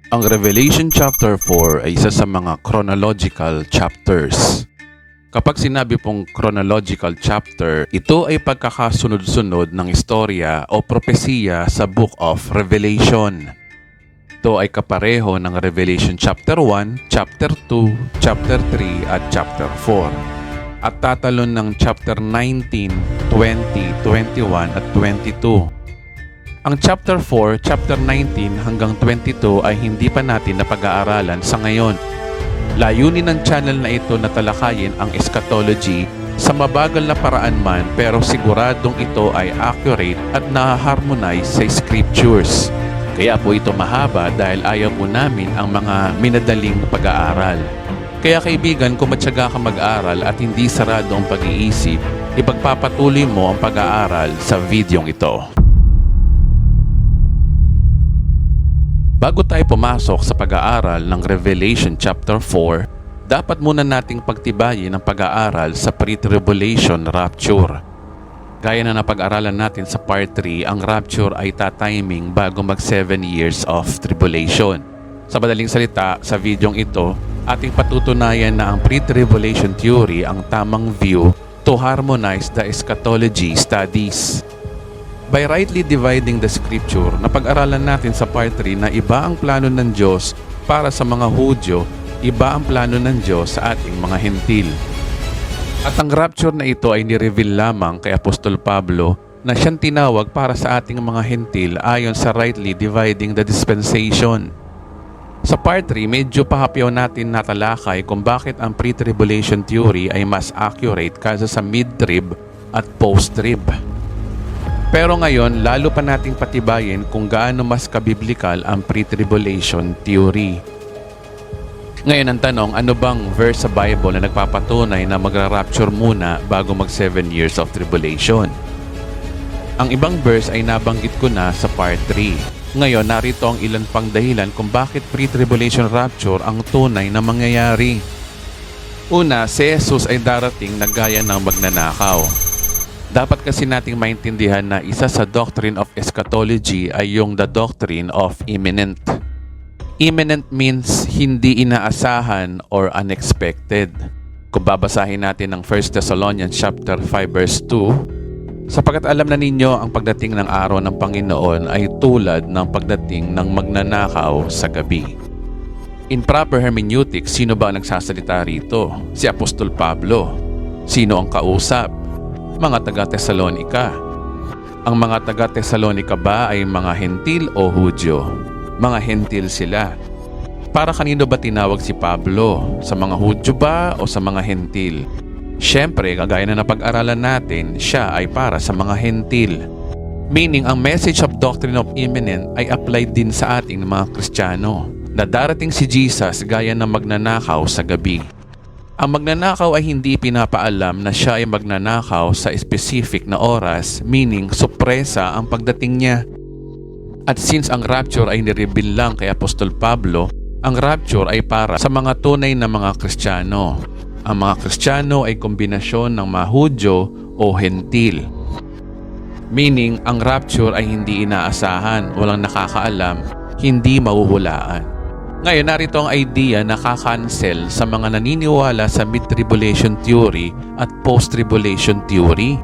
Ang Revelation chapter 4 ay isa sa mga chronological chapters. Kapag sinabi pong chronological chapter, ito ay pagkakasunod-sunod ng istorya o propesiya sa Book of Revelation. Ito ay kapareho ng Revelation chapter 1, chapter 2, chapter 3 at chapter 4. At tatalon ng chapter 19, 20, 21 at 22. Ang chapter 4, chapter 19 hanggang 22 ay hindi pa natin napag-aaralan sa ngayon. Layunin ng channel na ito na talakayin ang eschatology sa mabagal na paraan man, pero siguradong ito ay accurate at na-harmonize sa scriptures. Kaya po ito mahaba dahil ayaw po namin ang mga minadaling pag-aaral. Kaya kaibigan, kung matyaga ka mag-aaral at hindi sarado ang pag-iisip, ipagpapatuloy mo ang pag-aaral sa videong ito. Bago tayo pumasok sa pag-aaral ng Revelation chapter 4, dapat muna nating pagtibayin ang pag-aaral sa pre-tribulation rapture. Gaya na napag-aralan natin sa part 3, ang rapture ay tatiming bago mag 7 years of tribulation. Sa madaling salita, sa videong ito, ating patutunayan na ang pre-tribulation theory ang tamang view to harmonize the eschatology studies. By rightly dividing the scripture, napag-aralan natin sa part 3 na iba ang plano ng Diyos para sa mga Hudyo, iba ang plano ng Diyos sa ating mga Hentil. At ang rapture na ito ay nireveal lamang kay Apostol Pablo na siyang tinawag para sa ating mga Hentil ayon sa rightly dividing the dispensation. Sa part 3, medyo pahapyaw natin natalakay kung bakit ang pre-tribulation theory ay mas accurate kaysa sa mid-trib at post-trib. Pero ngayon, lalo pa nating patibayin kung gaano mas kabiblikal ang pre-tribulation theory. Ngayon ang tanong, ano bang verse sa Bible na nagpapatunay na magra-rapture muna bago mag 7 years of tribulation? Ang ibang verse ay nabanggit ko na sa part 3. Ngayon, narito ang ilan pang dahilan kung bakit pre-tribulation rapture ang tunay na mangyayari. Una, si Jesus ay darating na gaya ng magnanakaw. Dapat kasi nating maintindihan na isa sa doctrine of eschatology ay yung the doctrine of imminent. Imminent means hindi inaasahan or unexpected. Kung babasahin natin ang 1 Thessalonians chapter 5 verse 2, sapagkat alam na ninyo ang pagdating ng araw ng Panginoon ay tulad ng pagdating ng magnanakaw sa gabi. In proper hermeneutics, sino ba ang nagsasalita rito? Si Apostol Pablo. Sino ang kausap? Mga taga-Tesalonika. Ang mga taga-Tesalonika ba ay mga Hentil o Hudyo? Mga Hentil sila. Para kanino ba tinawag si Pablo? Sa mga Hudyo ba o sa mga Hentil? Siyempre, kagaya na napag-aralan natin, siya ay para sa mga Hentil. Meaning, ang message of doctrine of imminent ay applied din sa ating mga Kristiyano. Na darating si Jesus gaya ng magnanakaw sa gabi. Ang magnanakaw ay hindi pinapaalam na siya ay magnanakaw sa specific na oras, meaning sorpresa ang pagdating niya. At since ang rapture ay nireveal lang kay Apostol Pablo, ang rapture ay para sa mga tunay na mga Kristiyano. Ang mga Kristiyano ay kombinasyon ng mga Hudyo o Hentil. Meaning, ang rapture ay hindi inaasahan, walang nakakaalam, hindi mahuhulaan. Ngayon, narito ang idea na kakancel sa mga naniniwala sa mid-tribulation theory at post-tribulation theory.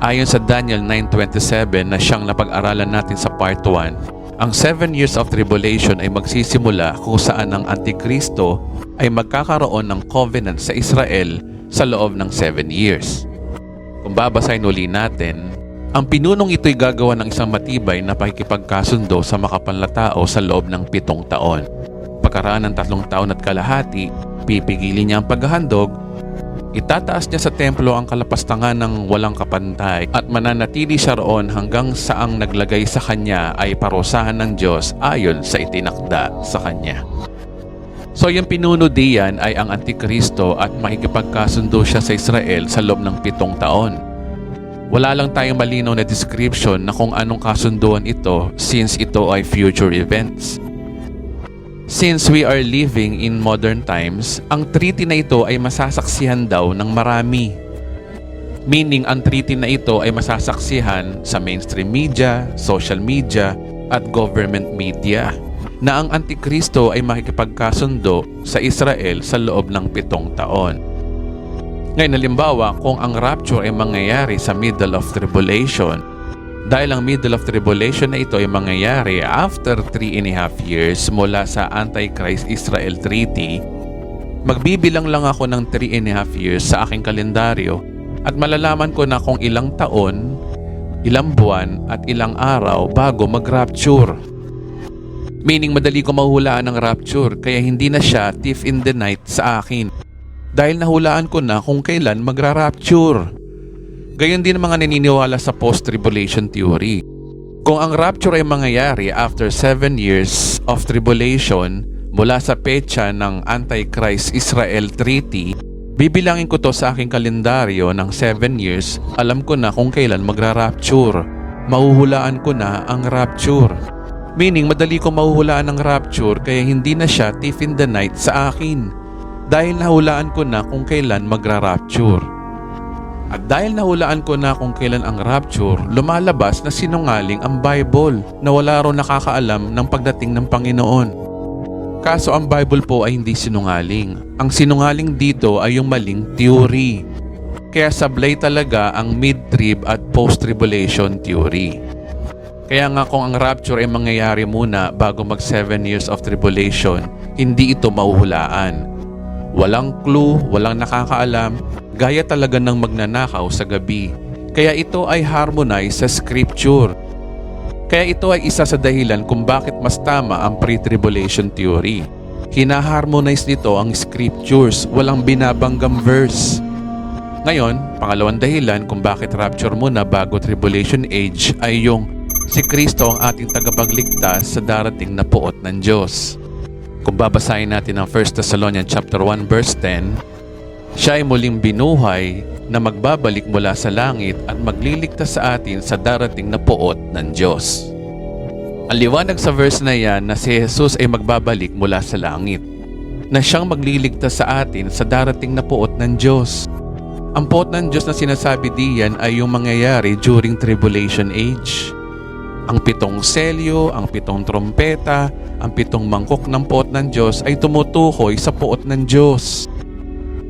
Ayon sa Daniel 9:27 na siyang napag-aralan natin sa part 1, ang 7 years of tribulation ay magsisimula kung saan ang Antikristo ay magkakaroon ng covenant sa Israel sa loob ng 7 years. Kung babasahin uli natin, ang pinunong ito'y gagawa ng isang matibay na pakikipagkasundo sa makapanlatao sa loob ng 7 taon. Pagkaraan ng 3 taon at kalahati, pipigilin niya ang paghahandog, itataas niya sa templo ang kalapastangan ng walang kapantay at mananatili siya roon hanggang sa ang naglagay sa kanya ay parusahan ng Diyos ayon sa itinakda sa kanya. So yung pinuno diyan ay ang Antikristo at makikipagkasundo siya sa Israel sa loob ng 7 taon. Wala lang tayong malinaw na description na kung anong kasunduan ito since ito ay future events. Since we are living in modern times, ang treaty na ito ay masasaksihan daw ng marami. Meaning, ang treaty na ito ay masasaksihan sa mainstream media, social media, at government media. na ang Antikristo ay makikipagkasundo sa Israel sa loob ng 7 taon. Ngayon, halimbawa, kung ang rapture ay mangyayari sa middle of tribulation, dahil ang middle of tribulation na ito ay mangyayari after 3.5 years mula sa Antichrist-Israel Treaty, magbibilang lang ako ng 3.5 years sa aking kalendaryo at malalaman ko na kung ilang taon, ilang buwan at ilang araw bago mag-rapture. Meaning madali ko mahulaan ang rapture kaya hindi na siya thief in the night sa akin dahil nahulaan ko na kung kailan magra-rapture. Gayon din ang mga naniniwala sa post-tribulation theory. Kung ang rapture ay mangyayari after 7 years of tribulation mula sa petsa ng Antichrist-Israel Treaty, bibilangin ko to sa aking kalendaryo ng 7 years, alam ko na kung kailan magra-rapture. Mahuhulaan ko na ang rapture. Meaning madali ko mahuhulaan ang rapture kaya hindi na siya thief in the night sa akin dahil nahulaan ko na kung kailan magra-rapture. At dahil nahulaan ko na kung kailan ang rapture, lumalabas na sinungaling ang Bible na wala raw nakakaalam ng pagdating ng Panginoon. Kaso ang Bible po ay hindi sinungaling. Ang sinungaling dito ay yung maling theory. Kaya sablay talaga ang mid-trib at post-tribulation theory. Kaya nga kung ang rapture ay mangyayari muna bago mag 7 years of tribulation, hindi ito mahuhulaan. Walang clue, walang nakakaalam, gaya talaga ng magnanakaw sa gabi. Kaya ito ay harmonize sa scripture. Kaya ito ay isa sa dahilan kung bakit mas tama ang pre-tribulation theory. Hinaharmonize nito ang scriptures, walang binabanggang verse. Ngayon, pangalawang dahilan kung bakit rapture muna bago tribulation age ay yung si Kristo ang ating tagapagligtas sa darating na puot ng Diyos. Kung babasahin natin ang 1 Thessalonians chapter 1 verse 10, siya ay muling binuhay na magbabalik mula sa langit at magliligtas sa atin sa darating na puot ng Diyos. Ang liwanag sa verse na yan na si Jesus ay magbabalik mula sa langit, na siyang magliligtas sa atin sa darating na puot ng Diyos. Ang puot ng Diyos na sinasabi diyan ay yung mangyayari during tribulation age. Ang 7 selyo, ang 7 trompeta, ang 7 mangkok ng puot ng Diyos ay tumutukoy sa puot ng Diyos.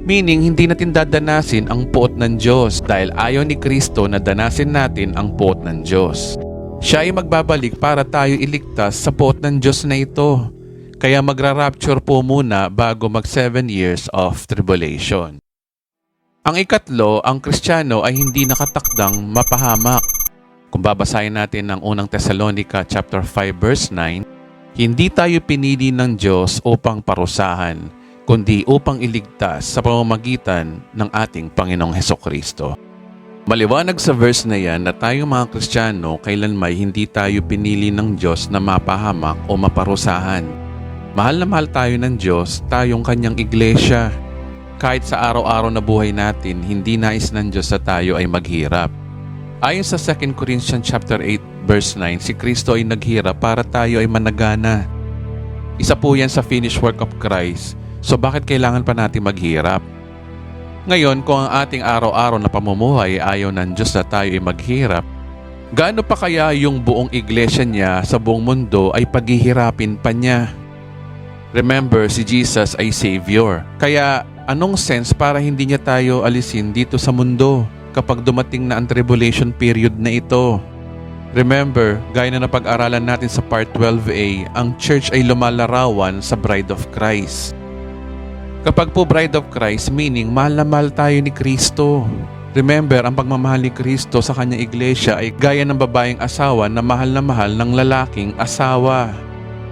Meaning, hindi natin dadanasin ang puot ng Diyos dahil ayaw ni Kristo na danasin natin ang puot ng Diyos. Siya ay magbabalik para tayo iligtas sa puot ng Diyos na ito. Kaya magra-rapture po muna bago mag 7 years of tribulation. Ang ikatlo, ang Kristiyano ay hindi nakatakdang mapahamak. Kung babasahin natin ang unang Thessalonica chapter 5 verse 9, hindi tayo pinili ng Diyos upang parusahan, kundi upang iligtas sa pamamagitan ng ating Panginoong Hesukristo. Maliwanag sa verse na yan na tayong mga Kristiyano kailanmay hindi tayo pinili ng Diyos na mapahamak o maparusahan. Mahal na mahal tayo ng Diyos, tayong kanyang iglesia. Kahit sa araw-araw na buhay natin, hindi nais ng Diyos na tayo ay maghirap. Ayon sa 2 Corinthians chapter 8 verse 9, si Kristo ay naghirap para tayo ay managana. Isa po yan sa finished work of Christ. So bakit kailangan pa natin maghirap? Ngayon, kung ang ating araw-araw na pamumuhay ayaw ng Diyos na tayo ay maghirap, gaano pa kaya yung buong iglesia niya sa buong mundo ay paghihirapin pa niya? Remember, si Jesus ay Savior. Kaya anong sense para hindi niya tayo alisin dito sa mundo kapag dumating na ang tribulation period na ito? Remember, gaya na napag-aralan natin sa part 12a, ang church ay lumalarawan sa Bride of Christ. Kapag po Bride of Christ, meaning mahal na mahal tayo ni Kristo. Remember, ang pagmamahal ni Kristo sa kanyang iglesia ay gaya ng babaeng asawa na mahal ng lalaking asawa.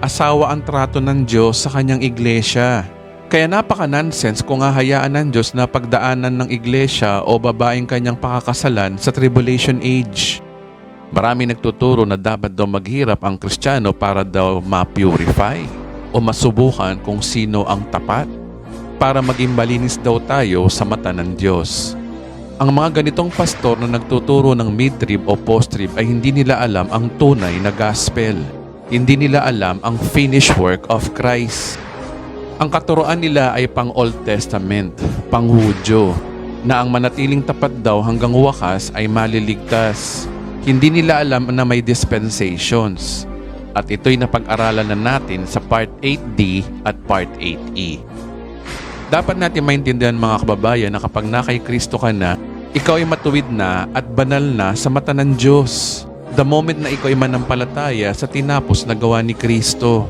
Asawa ang trato ng Diyos sa kanyang iglesia. Kaya napaka-nonsense kung hahayaan ng Diyos na pagdaanan ng iglesia o babaeng kanyang pakakasalan sa tribulation age. Marami nagtuturo na dapat daw maghirap ang Kristiyano para daw ma-purify o masubukan kung sino ang tapat para maging malinis daw tayo sa mata ng Diyos. Ang mga ganitong pastor na nagtuturo ng mid-trib o post-trib ay hindi nila alam ang tunay na gospel. Hindi nila alam ang finished work of Christ. Ang katuroan nila ay pang Old Testament, pang Hudyo, na ang manatiling tapat daw hanggang wakas ay maliligtas. Hindi nila alam na may dispensations. At ito'y napag-aralan na natin sa Part 8D at Part 8E. Dapat natin maintindihan mga kababayan na kapag na kay Kristo ka na, ikaw ay matuwid na at banal na sa mata ng Diyos. The moment na ikaw ay manampalataya sa tinapos na gawa ni Kristo.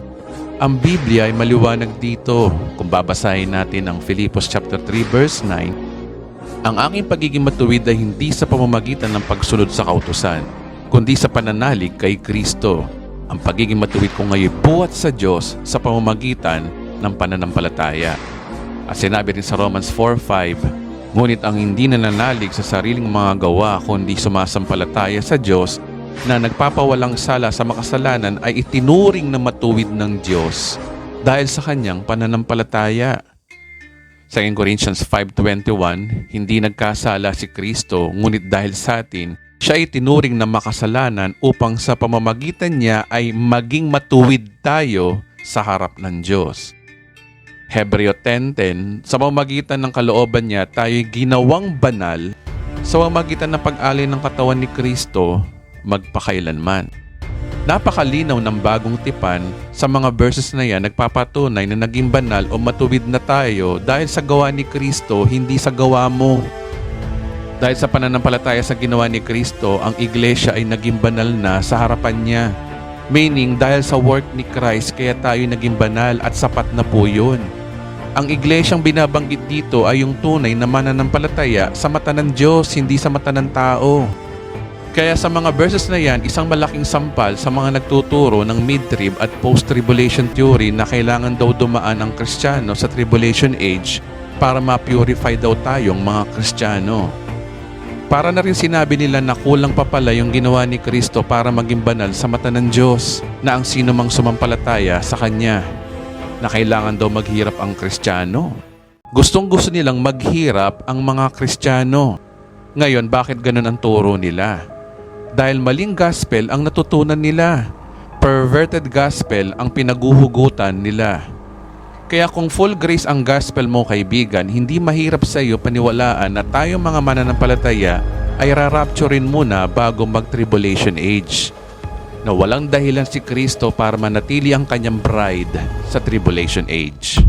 Ang Biblia ay maliwanag dito. Kung babasahin natin ang Filipos chapter 3 verse 9, ang aking pagiging matuwid ay hindi sa pamamagitan ng pagsunod sa kautusan, kundi sa pananalig kay Kristo. Ang pagiging matuwid ko ngayon buhat sa Diyos sa pamamagitan ng pananampalataya. At sinabi rin sa Romans 4:5, ngunit ang hindi nananalig sa sariling mga gawa kundi sumasampalataya sa Diyos na nagpapawalang sala sa makasalanan ay itinuring na matuwid ng Diyos dahil sa kanyang pananampalataya. Sa 2 Corinthians 5:21, hindi nagkasala si Kristo ngunit dahil sa atin, siya ay tinuring na makasalanan upang sa pamamagitan niya ay maging matuwid tayo sa harap ng Diyos. Hebreo 10:10, sa pamamagitan ng kalooban niya tayo'y ginawang banal sa pamamagitan ng pag-alay ng katawan ni Kristo magpakailanman. Napakalinaw ng bagong tipan sa mga verses na yan nagpapatunay na naging banal o matuwid na tayo dahil sa gawa ni Kristo, hindi sa gawa mo. Dahil sa pananampalataya sa ginawa ni Kristo, ang iglesia ay naging banal na sa harapan niya. Meaning, dahil sa work ni Christ, kaya tayo naging banal at sapat na po yun. Ang iglesyang binabanggit dito ay yung tunay na mananampalataya sa mata ng Diyos, hindi sa mata ng tao. Kaya sa mga verses na yan, isang malaking sampal sa mga nagtuturo ng mid-trib at post-tribulation theory na kailangan daw dumaan ang Kristiyano sa tribulation age para ma-purify daw tayong mga Kristiyano. Para na rin sinabi nila na kulang pa pala yung ginawa ni Kristo para maging banal sa mata ng Diyos na ang sino mang sumampalataya sa Kanya, na kailangan daw maghirap ang Kristiyano. Gustong-gusto nilang maghirap ang mga Kristiyano. Ngayon, bakit ganun ang turo nila? Dahil maling gospel ang natutunan nila. Perverted gospel ang pinaguhugutan nila. Kaya kung full grace ang gospel mo, kaibigan, hindi mahirap sa iyo paniwalaan na tayong mga mananampalataya ay rarapturin muna bago mag-tribulation age. Na walang dahilan si Kristo para manatili ang kanyang bride sa tribulation age.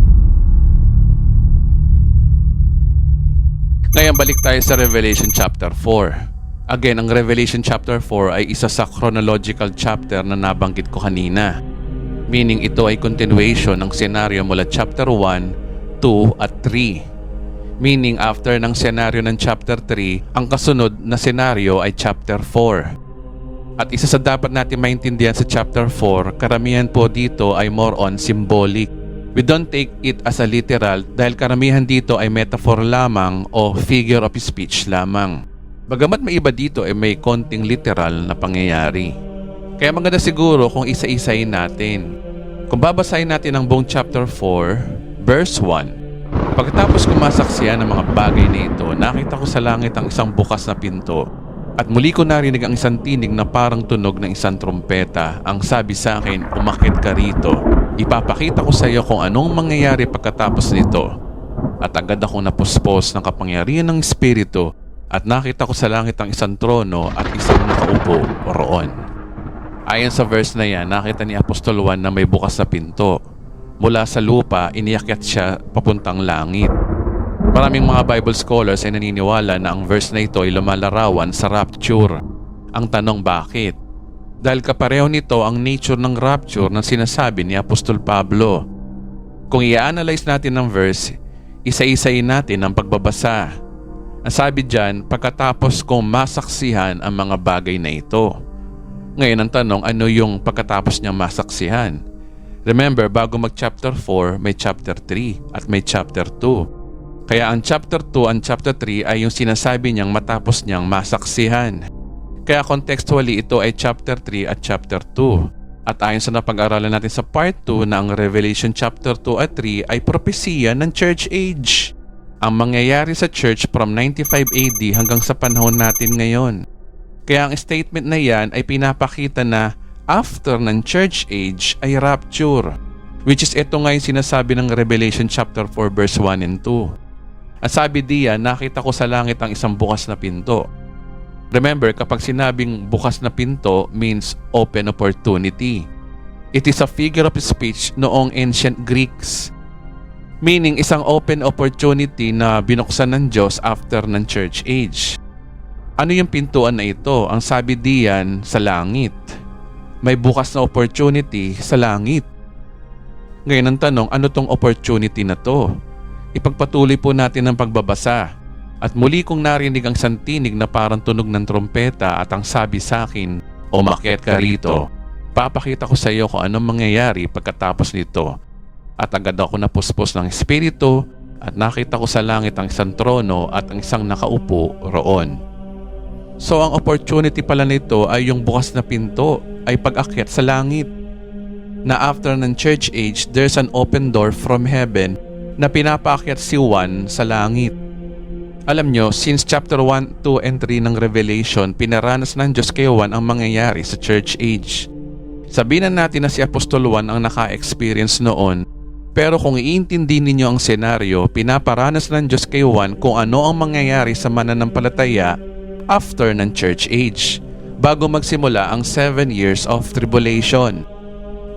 Ngayon balik tayo sa Revelation chapter 4. Again, ang Revelation chapter 4 ay isa sa chronological chapter na nabanggit ko kanina. Meaning ito ay continuation ng senaryo mula chapter 1, 2 at 3. Meaning after ng senaryo ng chapter 3, ang kasunod na senaryo ay chapter 4. At isa sa dapat natin maintindihan sa chapter 4, karamihan po dito ay more on symbolic. We don't take it as a literal dahil karamihan dito ay metaphor lamang o figure of speech lamang. Bagamat may iba dito ay may konting literal na pangyayari. Kaya maganda siguro kung isa-isahin natin. Kung babasahin natin ang buong chapter 4, verse 1. Pagkatapos kumasaksiyan ng mga bagay na ito, nakita ko sa langit ang isang bukas na pinto. At muli ko narinig ang isang tinig na parang tunog ng isang trompeta. Ang sabi sa akin, umakyat ka rito. Ipapakita ko sa iyo kung anong mangyayari pagkatapos nito. At agad akong napuspos ng kapangyarihan ng Espiritu at nakita ko sa langit ang isang trono at isang nakaupo roon. Ayon sa verse na yan, nakita ni Apostol Juan na may bukas na pinto. Mula sa lupa, iniakyat siya papuntang langit. Maraming mga Bible scholars ay naniniwala na ang verse na ito ay lumalarawan sa rapture. Ang tanong bakit? Dahil kapareho nito ang nature ng rapture na sinasabi ni Apostol Pablo. Kung i-analyze natin ang verse, isa-isayin natin ang pagbabasa. Ang sabi dyan, pagkatapos kong masaksihan ang mga bagay na ito. Ngayon ang tanong, ano yung pagkatapos niyang masaksihan? Remember, bago mag chapter 4, may chapter 3 at may chapter 2. Kaya ang chapter 2 and chapter 3 ay yung sinasabi niyang matapos niyang masaksihan. Kaya contextually ito ay chapter 3 at chapter 2. At ayon sa napag-aralan natin sa part 2 na ang Revelation chapter 2 at 3 ay propesya ng church age. Ang mangyayari sa church from 95 AD hanggang sa panahon natin ngayon. Kaya ang statement na yan ay pinapakita na after ng church age ay rapture, which is ito nga yung sinasabi ng Revelation chapter 4 verse 1 and 2. At sabi diyan, nakita ko sa langit ang isang bukas na pinto. Remember, kapag sinabing bukas na pinto means open opportunity. It is a figure of speech noong ancient Greeks, meaning isang open opportunity na binuksan ng Diyos after ng church age. Ano yung pintuan na ito? Ang sabi diyan, sa langit. May bukas na opportunity sa langit. Ngayon ang tanong, ano tong opportunity na to? Ipagpatuloy po natin ang pagbabasa. At muli kong narinig ang santinig na parang tunog ng trompeta at ang sabi sa akin, umakyat ka rito. Papakita ko sa iyo kung anong mangyayari pagkatapos nito. At agad ako napuspos ng espiritu at nakita ko sa langit ang isang trono at ang isang nakaupo roon. So ang opportunity pala nito ay yung bukas na pinto, ay pag-akyat sa langit. Na after ng church age, there's an open door from heaven na pinapaakyat si Juan sa langit. Alam nyo, since chapter 1, 2, and 3 ng Revelation, pinaranas ng Diyos kay Juan ang mangyayari sa church age. Sabihin na natin na si Apostol Juan ang naka-experience noon, pero kung iintindi ninyo ang senaryo, pinaparanas ng Diyos kay Juan kung ano ang mangyayari sa mananampalataya after ng church age, bago magsimula ang 7 years of tribulation.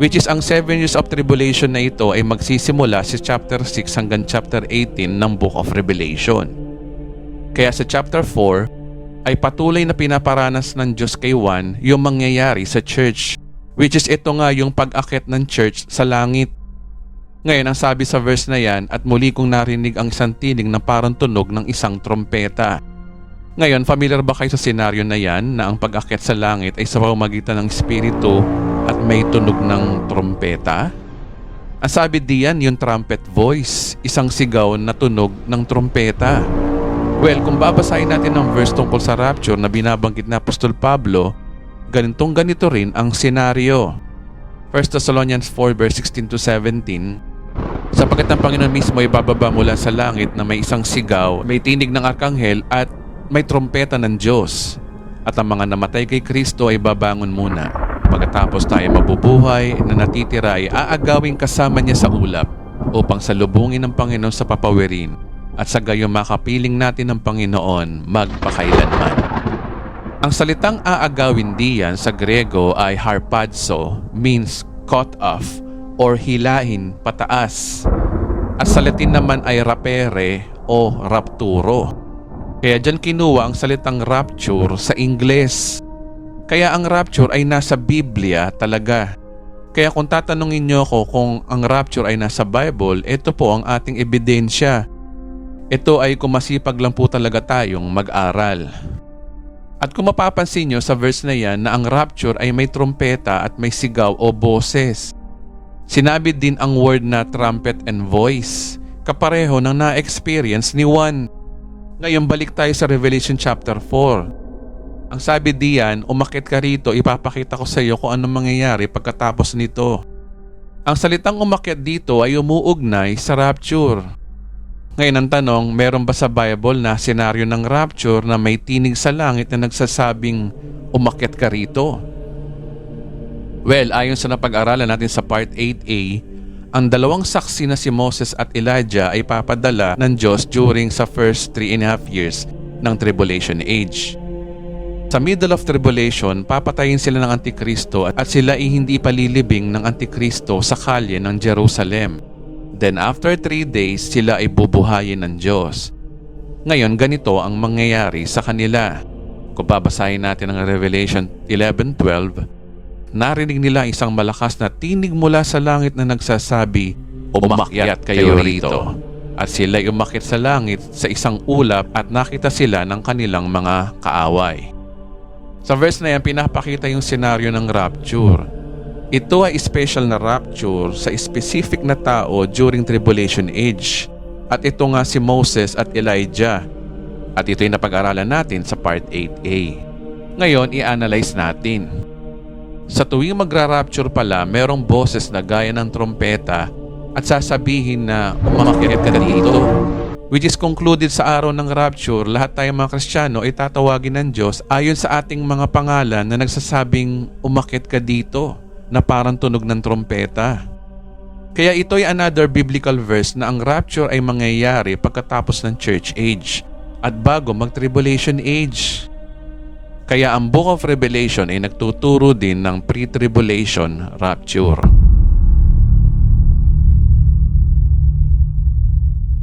Which is ang 7 years of tribulation na ito ay magsisimula sa chapter 6 hanggang chapter 18 ng Book of Revelation. Kaya sa chapter 4 ay patuloy na pinaparanas ng Diyos kay Juan yung mangyayari sa church, which is ito nga yung pag-akyat ng church sa langit. Ngayon ang sabi sa verse na yan, at muli kong narinig ang isang tinig na parang tunog ng isang trompeta. Ngayon, familiar ba kayo sa senaryo na yan na ang pag-akyat sa langit ay sa pamamagitan ng espiritu at may tunog ng trompeta? Ang sabi diyan yung trumpet voice, isang sigaw na tunog ng trompeta. Well, kung babasahin natin ang verse tungkol sa rapture na binabanggit na Apostol Pablo, ganito rin ang senaryo. 1 Thessalonians 4 verse 16 to 17, sapagkat ang Panginoon mismo ay bababa mula sa langit na may isang sigaw, may tinig ng arkanghel at may trompeta ng Diyos. At ang mga namatay kay Kristo ay babangon muna. Pagkatapos tayo mabubuhay na natitira ay aagawin kasama niya sa ulap upang salubungin ng Panginoon sa papawirin. At sa gayon makapiling natin ng Panginoon magpakailanman. Ang salitang aagawin diyan sa Grego ay harpazo, means cut off or hilahin pataas. At sa Latin naman ay rapere o rapturo. Kaya dyan kinuha ang salitang rapture sa Ingles. Kaya ang rapture ay nasa Biblia talaga. Kaya kung tatanungin nyo ako kung ang rapture ay nasa Bible, ito po ang ating ebidensya. Ito ay kung masipag lang po talaga tayong mag-aral. At kung mapapansin nyo sa verse na yan na ang rapture ay may trompeta at may sigaw o boses. Sinabi din ang word na trumpet and voice, kapareho ng na-experience ni Juan. Ngayon balik tayo sa Revelation chapter 4. Ang sabi diyan, umakyat ka rito, ipapakita ko sa iyo kung anong mangyayari pagkatapos nito. Ang salitang umakyat dito ay umuugnay sa rapture. Ngayon ang tanong, meron ba sa Bible na senaryo ng rapture na may tinig sa langit na nagsasabing umakyat ka rito? Well, ayon sa napag-aralan natin sa part 8a, ang dalawang saksi na si Moses at Elijah ay papadala ng Diyos during sa first 3.5 years ng tribulation age. Sa middle of tribulation, papatayin sila ng Antikristo at sila ay hindi palilibing ng Antikristo sa kalye ng Jerusalem. Then after 3 days, sila ay bubuhayin ng Diyos. Ngayon, ganito ang mangyayari sa kanila. Kung babasahin natin ang Revelation 11:12, narinig nila isang malakas na tinig mula sa langit na nagsasabi, umakyat kayo rito. At sila ay umakyat sa langit sa isang ulap at nakita sila ng kanilang mga kaaway. Sa verse na yan, pinapakita yung senaryo ng rapture. Ito ay special na rapture sa specific na tao during tribulation age. At ito nga si Moses at Elijah. At ito yung napag-aralan natin sa part 8a. Ngayon, i-analyze natin. Sa tuwing magra-rapture pala, merong boses na gaya ng trompeta at sasabihin na umakyat ka dito. Which is concluded sa araw ng rapture, lahat tayong mga Kristiyano ay tatawagin ng Diyos ayon sa ating mga pangalan na nagsasabing umakyat ka dito, na parang tunog ng trompeta. Kaya ito ay another biblical verse na ang rapture ay mangyayari pagkatapos ng church age at bago mag-tribulation age. Kaya ang Book of Revelation ay nagtuturo din ng pre-tribulation rapture.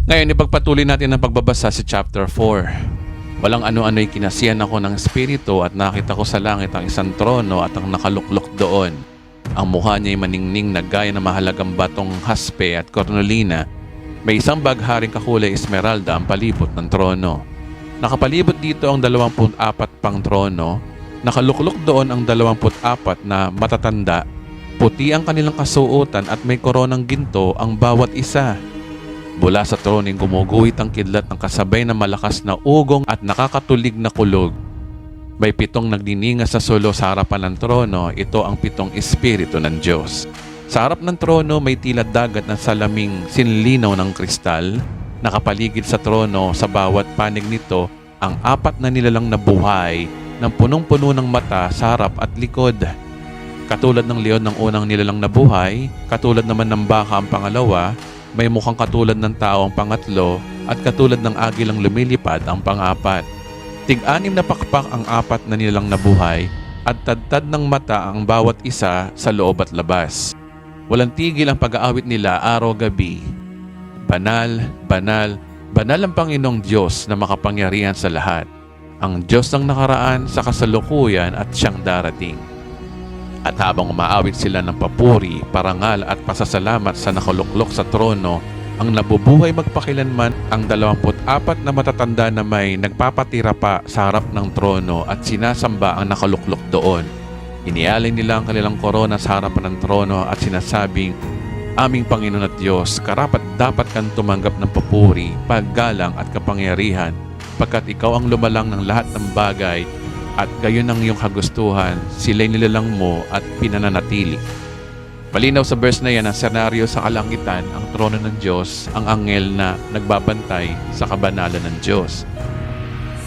Ngayon, ipagpatuloy natin ang pagbabasa sa chapter 4. Walang ano-ano'y kinasiyan ako ng espiritu at nakita ko sa langit ang isang trono at ang nakaluklok doon. Ang mukha niya'y maningning na gaya ng mahalagang batong haspe at cornalina. May isang bagharing kakulay esmeralda ang palibot ng trono. Nakapalibot dito ang 24 pang trono. Nakaluklok doon ang 24 na matatanda. Puti ang kanilang kasuotan at may koronang ginto ang bawat isa. Mula sa trono gumuguhit ang kidlat ng kasabay na malakas na ugong at nakakatulig na kulog. May 7 nagdininga sa sulo sa harapan ng trono. Ito ang 7 espiritu ng Diyos. Sa harap ng trono may tila dagat na salaming sinlinaw ng kristal. Nakapaligid sa trono sa bawat panig nito ang 4 na nilalang na buhay ng punong-puno ng mata sa harap at likod. Katulad ng leon ng unang nilalang na buhay, katulad naman ng baka ang pangalawa, may mukhang katulad ng tao ang pangatlo, at katulad ng agilang lumilipad ang pang-4. Tig-6 na pakpak ang 4 na nilalang na buhay, at tadtad ng mata ang bawat isa sa loob at labas. Walang tigil ang pag-aawit nila araw-gabi. Banal, banal, banal ang Panginoong Diyos na makapangyarihan sa lahat. Ang Diyos ng nakaraan sa kasalukuyan at siyang darating. At habang umaawit sila ng papuri, parangal at pasasalamat sa nakaluklok sa trono, ang nabubuhay magpakilanman ang 24 na matatanda na may nagpapatira pa sa harap ng trono at sinasamba ang nakaluklok doon. Inialay nila ang kanilang korona sa harapan ng trono at sinasabing, Aming Panginoon at Diyos, karapat dapat kang tumanggap ng papuri, paggalang at kapangyarihan, pagkat ikaw ang lumalang ng lahat ng bagay at gayon ang iyong kagustuhan, sila'y nilalang mo at pinananatili. Malinaw sa verse na yan ang senaryo sa kalangitan, ang trono ng Diyos, ang anghel na nagbabantay sa kabanalan ng Diyos.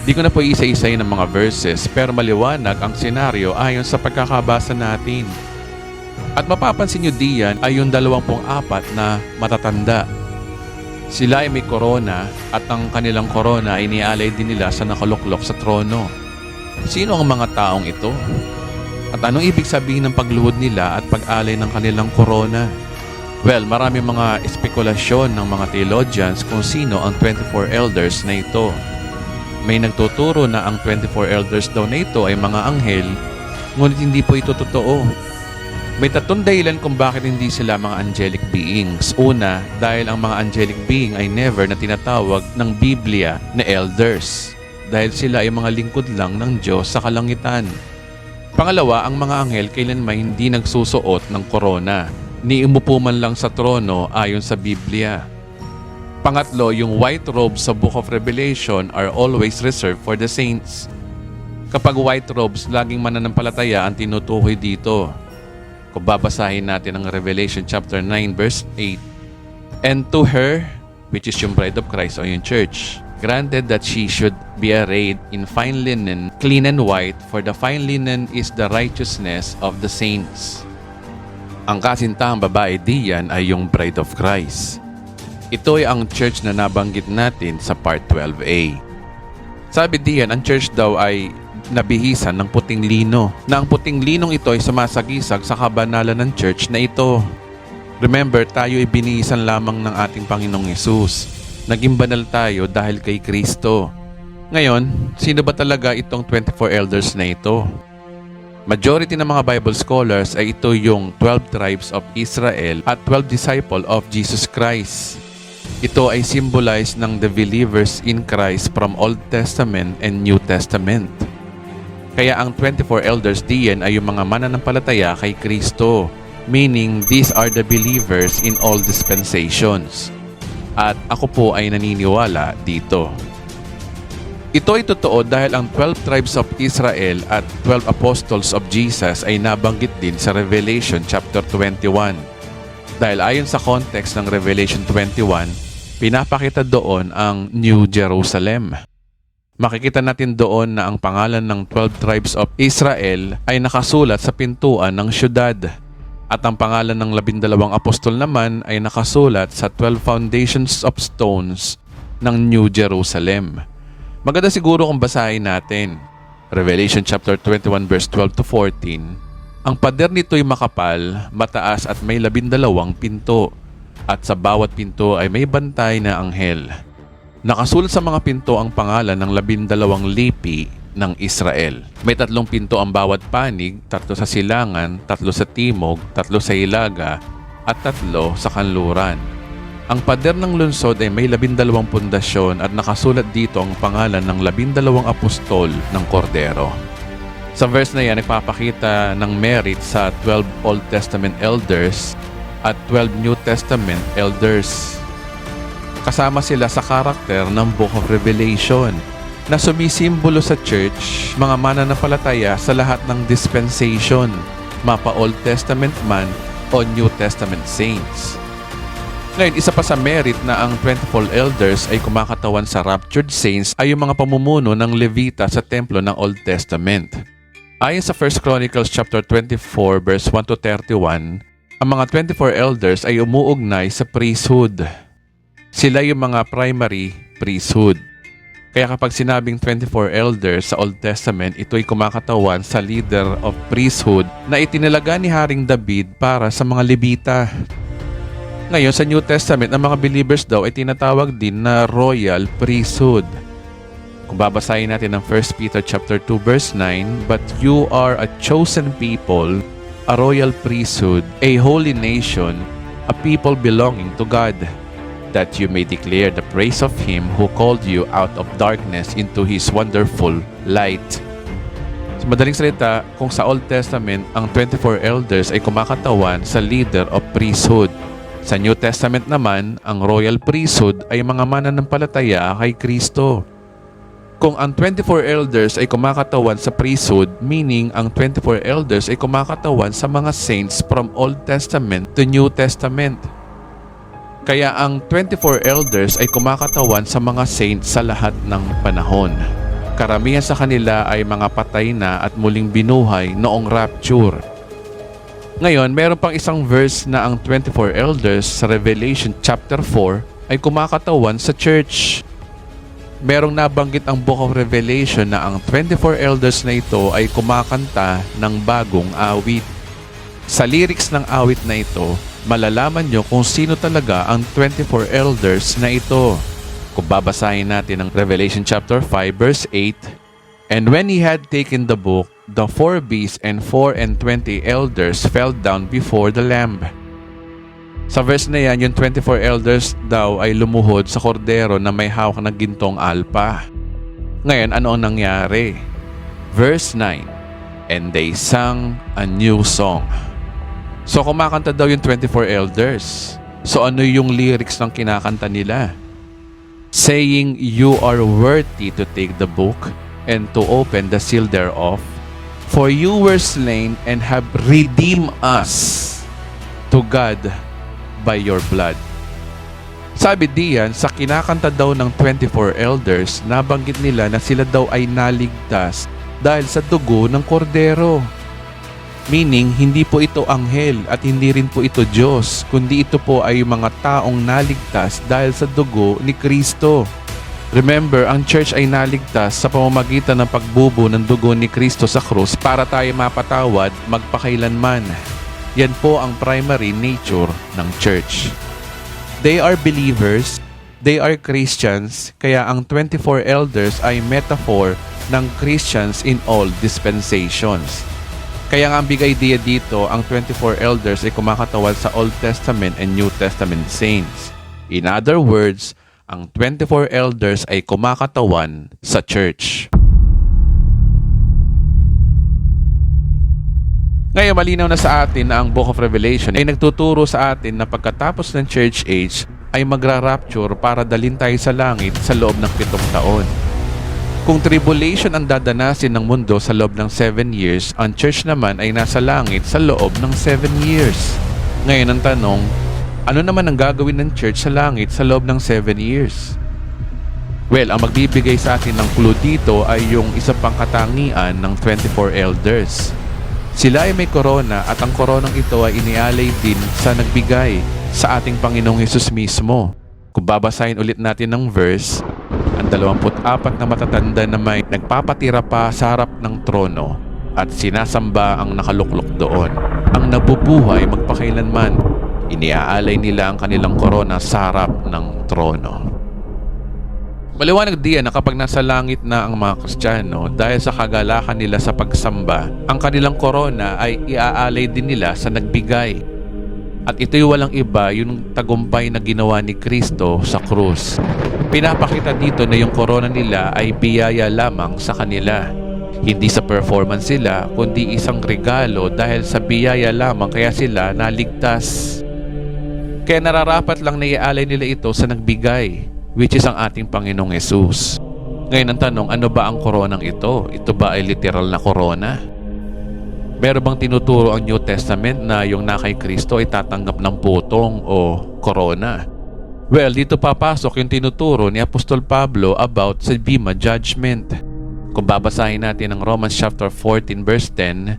Di ko na po isa-isayin ng mga verses, pero maliwanag ang senaryo ayon sa pagkakabasa natin. At mapapansin nyo diyan ay yung 24 na matatanda. Sila ay may korona at ang kanilang korona ay inialay din nila sa nakaluklok sa trono. Sino ang mga taong ito? At anong ibig sabihin ng pagluhod nila at pag-alay ng kanilang korona? Well, marami mga espekulasyon ng mga theologians kung sino ang 24 elders na ito. May nagtuturo na ang 24 elders daw na ito ay mga anghel, ngunit hindi po ito totoo. May 3 dahilan kung bakit hindi sila mga angelic beings. Una, dahil ang mga angelic being ay never na tinatawag ng Biblia na elders. Dahil sila ay mga lingkod lang ng Diyos sa kalangitan. Pangalawa, ang mga anghel kailanman hindi nagsusuot ng korona. Ni umupo man lang sa trono ayon sa Biblia. Pangatlo, yung white robes sa Book of Revelation are always reserved for the saints. Kapag white robes, laging mananampalataya ang tinutukoy dito. Kung babasahin natin ang Revelation chapter 9 verse 8, And to her, which is yung bride of Christ o yung church, granted that she should be arrayed in fine linen, clean and white, for the fine linen is the righteousness of the saints. Ang kasintahang babae diyan ay yung bride of Christ. Ito ay ang church na nabanggit natin sa part 12a. Sabi diyan, ang church daw ay nabihisan ng puting lino, na ang puting linong ito ay sumasagisag sa kabanalan ng church na ito. Remember, tayo ay binihisan lamang ng ating Panginoong Hesus. Naging banal tayo dahil kay Kristo. Ngayon, sino ba talaga itong 24 elders na ito? Majority ng mga Bible scholars ay ito yung 12 tribes of Israel at 12 disciples of Jesus Christ. Ito ay symbolize ng the believers in Christ from Old Testament and New Testament. Kaya ang 24 elders diyan ay yung mga mananampalataya kay Kristo, meaning these are the believers in all dispensations. At ako po ay naniniwala dito. Ito ay totoo dahil ang 12 tribes of Israel at 12 apostles of Jesus ay nabanggit din sa Revelation chapter 21. Dahil ayon sa context ng Revelation 21, pinapakita doon ang New Jerusalem. Makikita natin doon na ang pangalan ng 12 tribes of Israel ay nakasulat sa pintuan ng syudad. At ang pangalan ng 12 apostol naman ay nakasulat sa 12 foundations of stones ng New Jerusalem. Maganda siguro kung basahin natin. Revelation chapter 21 verse 12 to 14, ang pader nito'y makapal, mataas at may 12 pinto, at sa bawat pinto ay may bantay na anghel. Nakasulat sa mga pinto ang pangalan ng 12 lipi ng Israel. May 3 pinto ang bawat panig, 3 sa silangan, 3 sa timog, 3 sa hilaga, at 3 sa kanluran. Ang pader ng lungsod ay may 12 pundasyon at nakasulat dito ang pangalan ng 12 apostol ng Kordero. Sa verse na yan, nagpapakita ng merit sa 12 Old Testament elders at 12 New Testament elders. Kasama sila sa karakter ng Book of Revelation na sumisimbolo sa church, mga mananampalataya sa lahat ng dispensation, mapa Old Testament man o New Testament saints. Ngayon, isa pa sa merit na ang 24 elders ay kumakatawan sa raptured saints ay yung mga pamumuno ng Levita sa templo ng Old Testament. Ayon sa 1 Chronicles chapter 24 verse 1 to 31, ang mga 24 elders ay umuugnay sa priesthood. Sila yung mga primary priesthood. Kaya kapag sinabing 24 elders sa Old Testament, ito'y kumakatawan sa leader of priesthood na itinalaga ni Haring David para sa mga Levita. Ngayon, sa New Testament, ang mga believers daw ay tinatawag din na royal priesthood. Kung babasahin natin ang 1 Peter chapter 2 verse 9, "But you are a chosen people, a royal priesthood, a holy nation, a people belonging to God, that you may declare the praise of Him who called you out of darkness into His wonderful light." Sa madaling salita, kung sa Old Testament, ang 24 elders ay kumakatawan sa leader of priesthood. Sa New Testament naman, ang royal priesthood ay mga mananampalataya kay Kristo. Kung ang 24 elders ay kumakatawan sa priesthood, meaning ang 24 elders ay kumakatawan sa mga saints from Old Testament to New Testament. Kaya ang 24 elders ay kumakatawan sa mga saints sa lahat ng panahon. Karamihan sa kanila ay mga patay na at muling binuhay noong rapture. Ngayon, meron pang isang verse na ang 24 elders sa Revelation chapter 4 ay kumakatawan sa church. Merong nabanggit ang Book of Revelation na ang 24 elders na ito ay kumakanta ng bagong awit. Sa lyrics ng awit na ito, malalaman nyo kung sino talaga ang 24 elders na ito. Kung babasahin natin ang Revelation chapter 5 verse 8, "And when he had taken the book, the 4 beasts and 24 elders fell down before the Lamb." Sa verse na yan, yung 24 elders daw ay lumuhod sa kordero na may hawak na gintong alpa. Ngayon, ano ang nangyari? Verse 9, "And they sang a new song." So, kumakanta daw yung 24 elders. So, ano yung lyrics ng kinakanta nila? Saying, "You are worthy to take the book and to open the seal thereof. For you were slain and have redeemed us to God by your blood." Sabi diyan, sa kinakanta daw ng 24 elders, nabanggit nila na sila daw ay naligtas dahil sa dugo ng kordero. Meaning, hindi po ito anghel at hindi rin po ito Diyos, kundi ito po ay mga taong naligtas dahil sa dugo ni Kristo. Remember, ang church ay naligtas sa pamamagitan ng pagbubo ng dugo ni Kristo sa krus para tayo mapatawad magpakailanman. Yan po ang primary nature ng church. They are believers, they are Christians, kaya ang 24 elders ay metaphor ng Christians in all dispensations. Kaya nga ang big idea dito, ang 24 elders ay kumakatawan sa Old Testament and New Testament saints. In other words, ang 24 elders ay kumakatawan sa church. Ngayon, malinaw na sa atin na ang Book of Revelation ay nagtuturo sa atin na pagkatapos ng church age ay magra-rapture para dalhin tayo sa langit sa loob ng 7 taon. Kung tribulation ang dadanasin ng mundo sa loob ng 7 years, ang church naman ay nasa langit sa loob ng 7 years. Ngayon ang tanong, ano naman ang gagawin ng church sa langit sa loob ng 7 years? Well, ang magbibigay sa atin ng clue dito ay yung isa pang katangian ng 24 elders. Sila ay may korona at ang koronang ito ay inialay din sa nagbigay sa ating Panginoong Hesus mismo. Kung babasahin ulit natin ng verse, ang 24 na matatanda na may nagpapatira pa sa harap ng trono at sinasamba ang nakaluklok doon. Ang nabubuhay magpakailanman, iniaalay nila ang kanilang korona sa harap ng trono. Maliwanag diyan na kapag nasa langit na ang mga Kristiyano, dahil sa kagalakan nila sa pagsamba, ang kanilang korona ay iaalay din nila sa nagbigay. At ito'y walang iba, yung tagumpay na ginawa ni Kristo sa krus. Pinapakita dito na yung korona nila ay biyaya lamang sa kanila. Hindi sa performance sila, kundi isang regalo dahil sa biyaya lamang kaya sila naligtas. Kaya nararapat lang na iaalay nila ito sa nagbigay, which is ang ating Panginoong Hesus. Ngayon ang tanong, ano ba ang koronang ito? Ito ba ay literal na korona? Meron bang tinuturo ang New Testament na yung na kay Kristo ay tatanggap ng putong o korona? Well, dito papasok yung tinuturo ni Apostol Pablo about sa Bema Judgment. Kung babasahin natin ang Romans chapter 14 verse 10,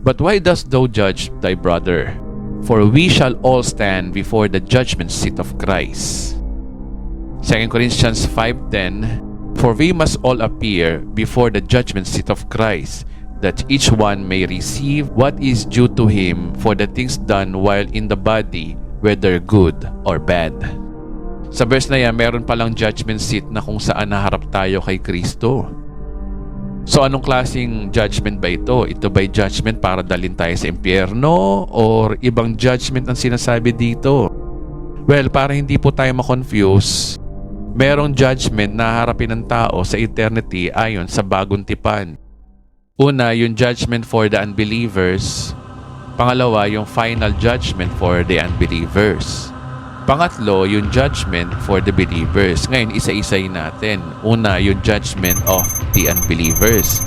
"But why dost thou judge thy brother? For we shall all stand before the judgment seat of Christ." 2 Corinthians 5:10, "For we must all appear before the judgment seat of Christ, that each one may receive what is due to him for the things done while in the body, whether good or bad." Sa verse na yan, meron palang judgment seat na kung saan naharap tayo kay Kristo. So anong klaseng judgment ba ito? Ito ba'y judgment para dalhin tayo sa impyerno or ibang judgment ang sinasabi dito? Well, para hindi po tayo ma-confuse, merong judgment na harapin ng tao sa eternity ayon sa bagong tipan. Una, yung judgment for the unbelievers. Pangalawa, yung final judgment for the unbelievers. Pangatlo, yung judgment for the believers. Ngayon, isa-isayin natin. Una, yung judgment of the unbelievers.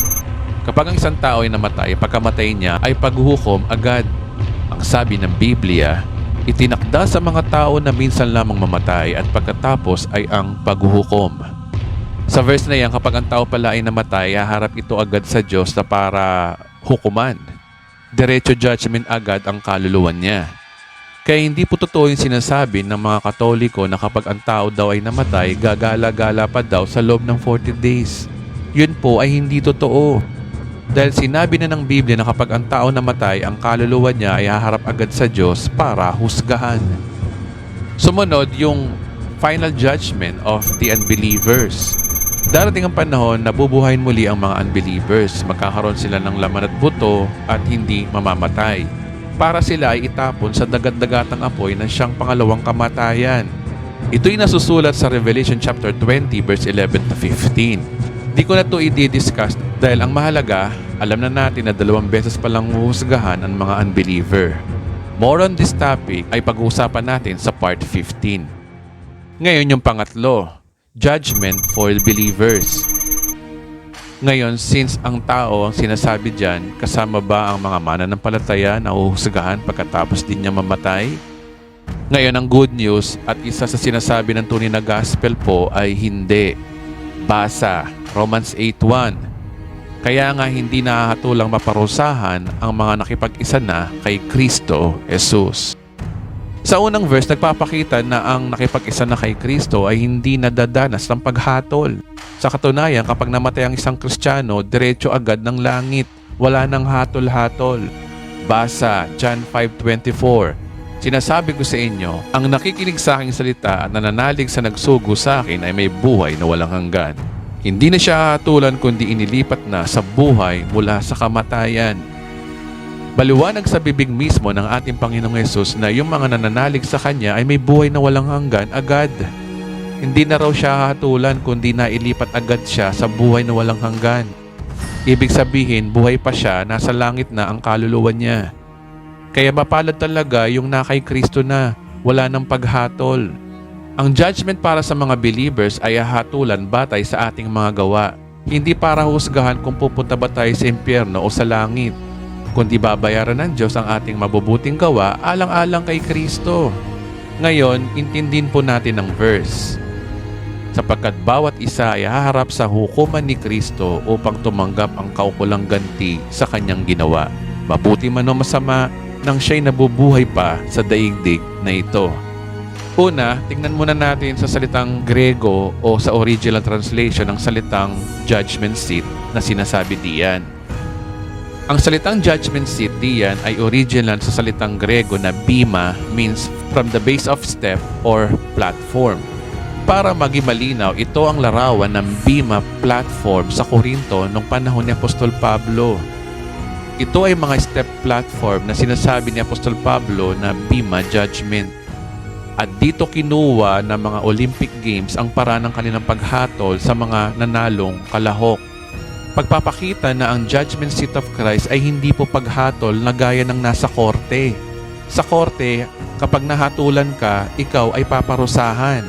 Kapag ang isang tao ay namatay, pagkamatay niya ay paghuhukom agad. Ang sabi ng Biblia, itinakda sa mga tao na minsan lamang mamatay at pagkatapos ay ang paghuhukom. Sa verse na yan, kapag ang tao pala ay namatay, haharap ito agad sa Diyos na para hukuman. Diretso judgment agad ang kaluluwa niya. Kaya hindi po totoo yung sinasabi ng mga Katoliko na kapag ang tao daw ay namatay, gagala-gala pa daw sa loob ng 40 days. Yun po ay hindi totoo. Dahil sinabi na ng Biblia na kapag ang tao namatay, ang kaluluwa niya ay haharap agad sa Diyos para husgahan. Sumunod yung final judgment of the unbelievers. Darating ang panahon na bubuhayin muli ang mga unbelievers. Magkakaroon sila ng laman at buto at hindi mamamatay. Para sila ay itapon sa dagat-dagatang apoy na siyang pangalawang kamatayan. Ito'y nasusulat sa Revelation chapter 20 verse 11 to 15. Di ko na ito i-discuss dahil ang mahalaga, alam na natin na 2 beses palang huhusgahan ang mga unbeliever. More on this topic ay pag-uusapan natin sa part 15. Ngayon yung pangatlo, judgment for believers. Ngayon, since ang tao ang sinasabi dyan, kasama ba ang mga mananampalataya na uhusugahan pagkatapos din niya mamatay? Ngayon, ang good news at isa sa sinasabi ng tunay na gospel po ay hindi. Basa, Romans 8:1. Kaya nga hindi nakakatulang maparusahan ang mga nakipag-isa na kay Kristo Jesus. Sa unang verse, nagpapakita na ang nakipag-isa na kay Kristo ay hindi nadadanas ng paghatol. Sa katunayan, kapag namatay ang isang Kristiyano, diretso agad ng langit. Wala nang hatol-hatol. Basa, John 5:24. Sinasabi ko sa inyo, ang nakikinig sa aking salita at nananalig sa nagsugo sa akin ay may buhay na walang hanggan. Hindi na siya hatulan kundi inilipat na sa buhay mula sa kamatayan. Baliwanag sa bibig mismo ng ating Panginoong Hesus na yung mga nananalig sa Kanya ay may buhay na walang hanggan agad. Hindi na raw siya hatulan kundi nailipat agad siya sa buhay na walang hanggan. Ibig sabihin, buhay pa siya, nasa langit na ang kaluluwa niya. Kaya mapalad talaga yung na kay Kristo na, wala nang paghatol. Ang judgment para sa mga believers ay hatulan batay sa ating mga gawa. Hindi para husgahan kung pupunta ba tayo sa impyerno o sa langit, kundi babayaran ng Diyos ang ating mabubuting gawa alang-alang kay Kristo. Ngayon, intindihin po natin ang verse. Sapagkat bawat isa ay haharap sa hukuman ni Kristo upang tumanggap ang kaukulang ganti sa kanyang ginawa. Mabuti man o masama, nang siya'y nabubuhay pa sa daigdig na ito. Una, tingnan muna natin sa salitang Grego o sa original translation ng salitang judgment seat na sinasabi diyan. Ang salitang judgment seat diyan ay original sa salitang Grego na bema, means from the base of step or platform. Para maging malinaw, ito ang larawan ng bema platform sa Korinto noong panahon ni Apostol Pablo. Ito ay mga step platform na sinasabi ni Apostol Pablo na bema judgment. At dito kinuha ng mga Olympic Games ang paraan ng kanilang paghatol sa mga nanalong kalahok. Pagpapakita na ang judgment seat of Christ ay hindi po paghatol na gaya ng nasa korte. Sa korte, kapag nahatulan ka, ikaw ay paparusahan.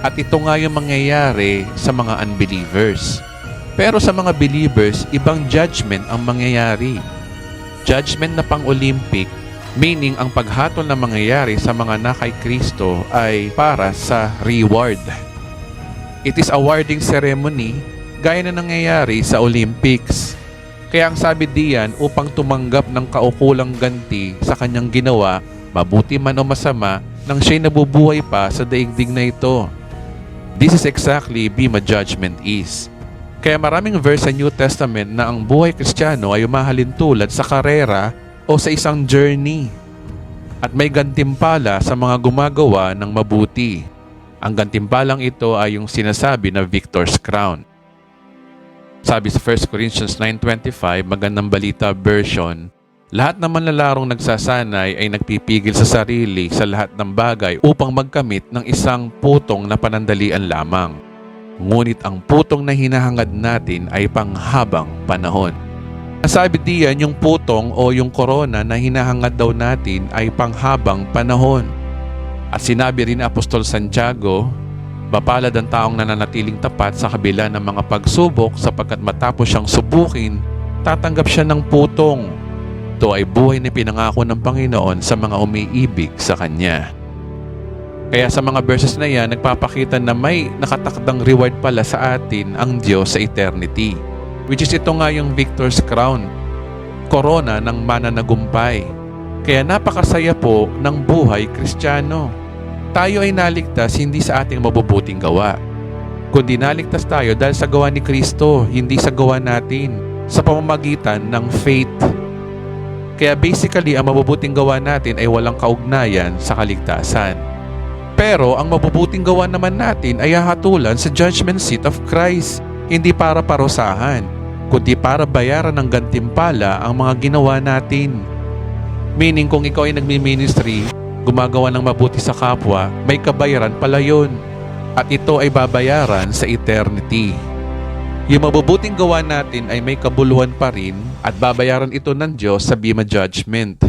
At ito nga yung mangyayari sa mga unbelievers. Pero sa mga believers, ibang judgment ang mangyayari. Judgment na pang-Olympic, meaning ang paghatol na mangyayari sa mga nakay Kristo ay para sa reward. It is awarding ceremony gaya na nangyayari sa Olympics. Kaya ang sabi diyan, upang tumanggap ng kaukulang ganti sa kanyang ginawa, mabuti man o masama, nang siya'y nabubuhay pa sa daigdig na ito. This is exactly bema judgment is. Kaya maraming verse sa New Testament na ang buhay Kristiyano ay umahalin tulad sa karera o sa isang journey. At may gantimpala sa mga gumagawa ng mabuti. Ang gantimpalang ito ay yung sinasabi na victor's crown. Sabi sa 1 Corinthians 9:25, magandang balita version, lahat ng manlalarong nagsasanay ay nagpipigil sa sarili sa lahat ng bagay upang magkamit ng isang putong na panandalian lamang. Ngunit ang putong na hinahangad natin ay panghabang panahon. Nasabi diyan yung putong o yung korona na hinahangad daw natin ay panghabang panahon. At sinabi rin ni Apostol Santiago, mapalad ang taong nananatiling tapat sa kabila ng mga pagsubok sapagkat matapos siyang subukin, tatanggap siya ng putong. Ito ay buhay na pinangako ng Panginoon sa mga umiibig sa Kanya. Kaya sa mga verses na yan, nagpapakita na may nakatakdang reward pala sa atin ang Diyos sa eternity. Which is ito nga yung victor's crown, korona ng mananagumpay. Kaya napakasaya po ng buhay Kristiyano. Tayo ay naligtas hindi sa ating mabubuting gawa, kundi naligtas tayo dahil sa gawa ni Kristo, hindi sa gawa natin, sa pamamagitan ng faith. Kaya basically, ang mabubuting gawa natin ay walang kaugnayan sa kaligtasan. Pero ang mabubuting gawa naman natin ay hahatulan sa judgment seat of Christ, hindi para parusahan, kundi para bayaran ng gantimpala ang mga ginawa natin. Meaning kung ikaw ay nagmi-ministry, gumagawa ng mabuti sa kapwa, may kabayaran pala yun. At ito ay babayaran sa eternity. Yung mabubuting gawa natin ay may kabuluhan pa rin at babayaran ito ng Diyos sa bema judgment.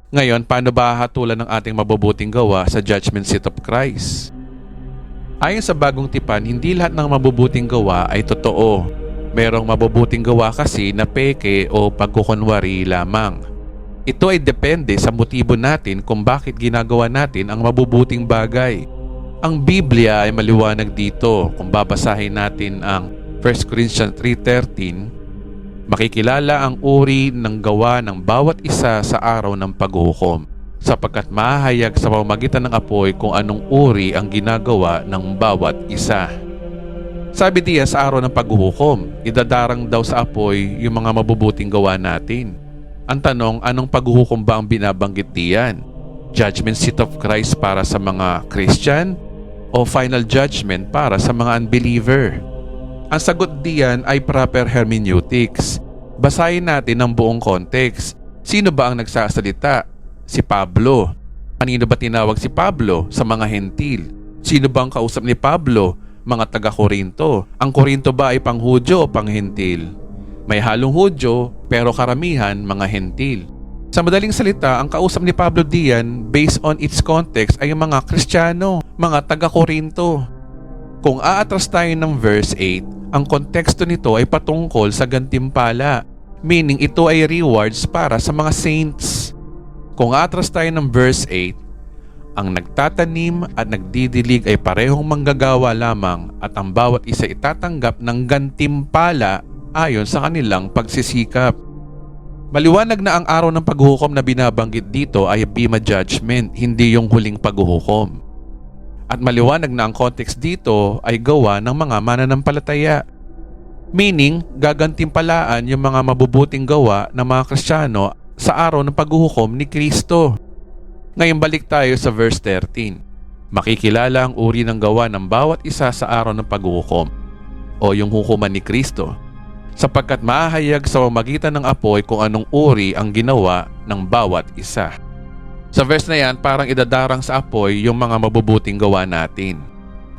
Ngayon, paano ba hahatulan ng ating mabubuting gawa sa judgment seat of Christ? Ayon sa bagong tipan, hindi lahat ng mabubuting gawa ay totoo. Merong mabubuting gawa kasi na peke o pagkukunwari lamang. Ito ay depende sa motibo natin kung bakit ginagawa natin ang mabubuting bagay. Ang Biblia ay maliwanag dito. Kung babasahin natin ang 1 Corinthians 3:13, makikilala ang uri ng gawa ng bawat isa sa araw ng paghuhukom, sapagkat mahahayag sa pamamagitan ng apoy kung anong uri ang ginagawa ng bawat isa. Sabi diya sa araw ng paghuhukom, idadarang daw sa apoy yung mga mabubuting gawa natin. Ang tanong, anong paghuhukom ba ang binabanggit diyan? Judgment seat of Christ para sa mga Christian o final judgment para sa mga unbeliever? Ang sagot diyan ay proper hermeneutics. Basahin natin ang buong context. Sino ba ang nagsasalita? Si Pablo. Kanino ba tinawag si Pablo? Sa mga hentil. Sino ba ang kausap ni Pablo? Mga taga-Korinto. Ang Korinto ba ay pang-Hudyo o pang-hentil? May halong Hudyo, pero karamihan mga hentil. Sa madaling salita, ang kausap ni Pablo diyan, based on its context, ay yung mga Kristiyano, mga taga-Korinto. Kung aatras tayo ng verse 8, ang konteksto nito ay patungkol sa gantimpala, meaning ito ay rewards para sa mga saints. Kung aatras tayo ng verse 8, ang nagtatanim at nagdidilig ay parehong manggagawa lamang at ang bawat isa itatanggap ng gantimpala ayon sa kanilang pagsisikap. Maliwanag na ang araw ng paghuhukom na binabanggit dito ay bema judgment, hindi yung huling paghuhukom. At maliwanag na ang context dito ay gawa ng mga mananampalataya. Meaning, gagantimpalaan yung mga mabubuting gawa ng mga Kristiyano sa araw ng paghuhukom ni Kristo. Ngayon balik tayo sa verse 13. Makikilala ang uri ng gawa ng bawat isa sa araw ng paghuhukom o yung hukuman ni Kristo, sapagkat mahahayag sa pamamagitan ng apoy kung anong uri ang ginawa ng bawat isa. Sa verse na yan, parang idadarang sa apoy yung mga mabubuting gawa natin.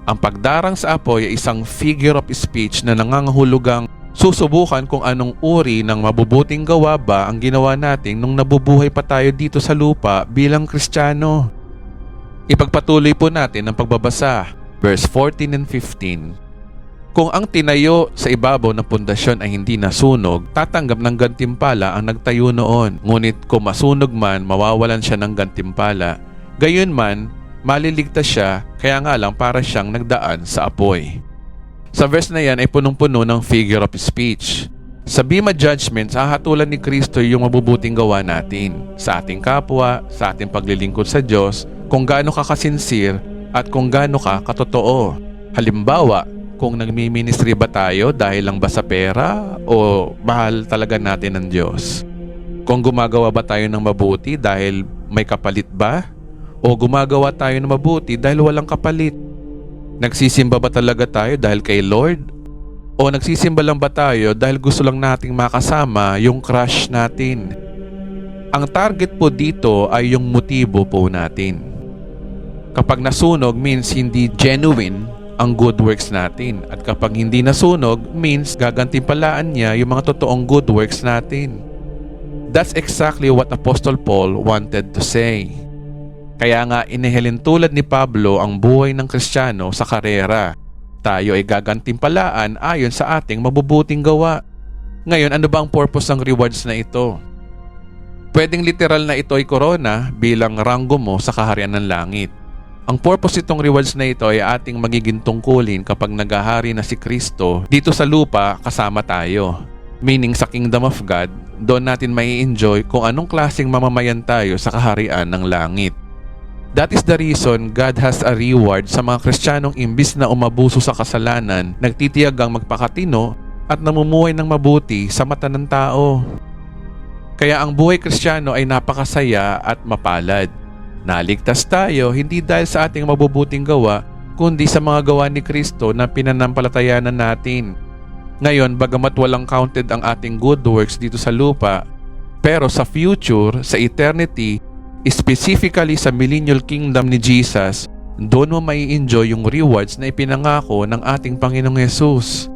Ang pagdarang sa apoy ay isang figure of speech na nangangahulugang susubukan kung anong uri ng mabubuting gawa ba ang ginawa natin nung nabubuhay pa tayo dito sa lupa bilang Kristiyano. Ipagpatuloy po natin ang pagbabasa, verse 14 and 15. Kung ang tinayo sa ibabaw ng pundasyon ay hindi nasunog, tatanggap ng gantimpala ang nagtayo noon. Ngunit kung masunog man, mawawalan siya ng gantimpala. Gayunman, maliligtas siya, kaya nga lang para siyang nagdaan sa apoy. Sa verse na yan ay punong-puno ng figure of speech. Sa Bema Judgment, hahatulan ni Kristo yung mabubuting gawa natin sa ating kapwa, sa ating paglilingkod sa Diyos, kung gaano ka kasinsir at kung gaano ka katotoo. Halimbawa, kung nagmi-ministry ba tayo dahil lang ba sa pera o mahal talaga natin ng Diyos? Kung gumagawa ba tayo ng mabuti dahil may kapalit ba? O gumagawa tayo ng mabuti dahil walang kapalit? Nagsisimba ba talaga tayo dahil kay Lord? O nagsisimba lang ba tayo dahil gusto lang nating makasama yung crush natin? Ang target po dito ay yung motibo po natin. Kapag nasunog means hindi genuine ang good works natin. At kapag hindi nasunog, means gagantimpalaan niya yung mga totoong good works natin. That's exactly what Apostle Paul wanted to say. Kaya nga inihalin tulad ni Pablo ang buhay ng Kristiyano sa karera. Tayo ay gagantimpalaan ayon sa ating mabubuting gawa. Ngayon, ano ba ang purpose ng rewards na ito? Pwedeng literal na ito ay korona bilang ranggo mo sa kaharian ng langit. Ang purpose itong rewards na ito ay ating magiging tungkulin kapag naghahari na si Kristo dito sa lupa kasama tayo. Meaning sa Kingdom of God, doon natin mai enjoy kung anong klaseng mamamayan tayo sa kaharian ng langit. That is the reason God has a reward sa mga Kristiyanong imbis na umabuso sa kasalanan, nagtitiyagang magpakatino at namumuhay ng mabuti sa mata ng tao. Kaya ang buhay Kristiyano ay napakasaya at mapalad. Naligtas tayo hindi dahil sa ating mabubuting gawa, kundi sa mga gawa ni Kristo na pinanampalatayanan natin. Ngayon, bagamat walang counted ang ating good works dito sa lupa, pero sa future, sa eternity, specifically sa millennial kingdom ni Jesus, doon mo mai enjoy yung rewards na ipinangako ng ating Panginoong Yesus.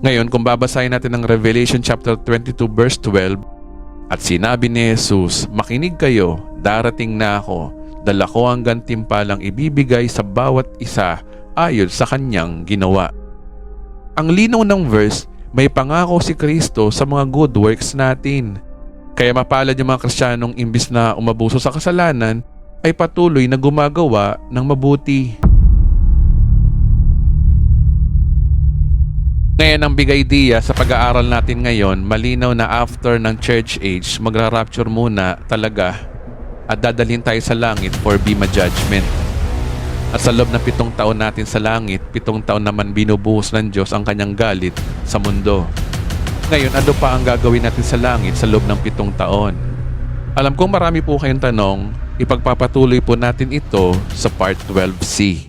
Ngayon, kung babasahin natin ang Revelation chapter 22 verse 12, at sinabi ni Jesus, makinig kayo, darating na ako, dala ko ang gantimpalang ibibigay sa bawat isa ayon sa kanyang ginawa. Ang linaw ng verse, may pangako si Kristo sa mga good works natin. Kaya mapalad yung mga Kristiyanong imbis na umabuso sa kasalanan, ay patuloy na gumagawa ng mabuti. Ngayon ang big idea sa pag-aaral natin ngayon, malinaw na after ng church age, magra-rapture muna talaga at dadalhin tayo sa langit for Bema Judgment. At sa loob ng 7 taon natin sa langit, 7 taon naman binubuhos ng Diyos ang kanyang galit sa mundo. Ngayon, ano pa ang gagawin natin sa langit sa loob ng 7 taon? Alam kong marami po kayong tanong, ipagpapatuloy po natin ito sa part 12C.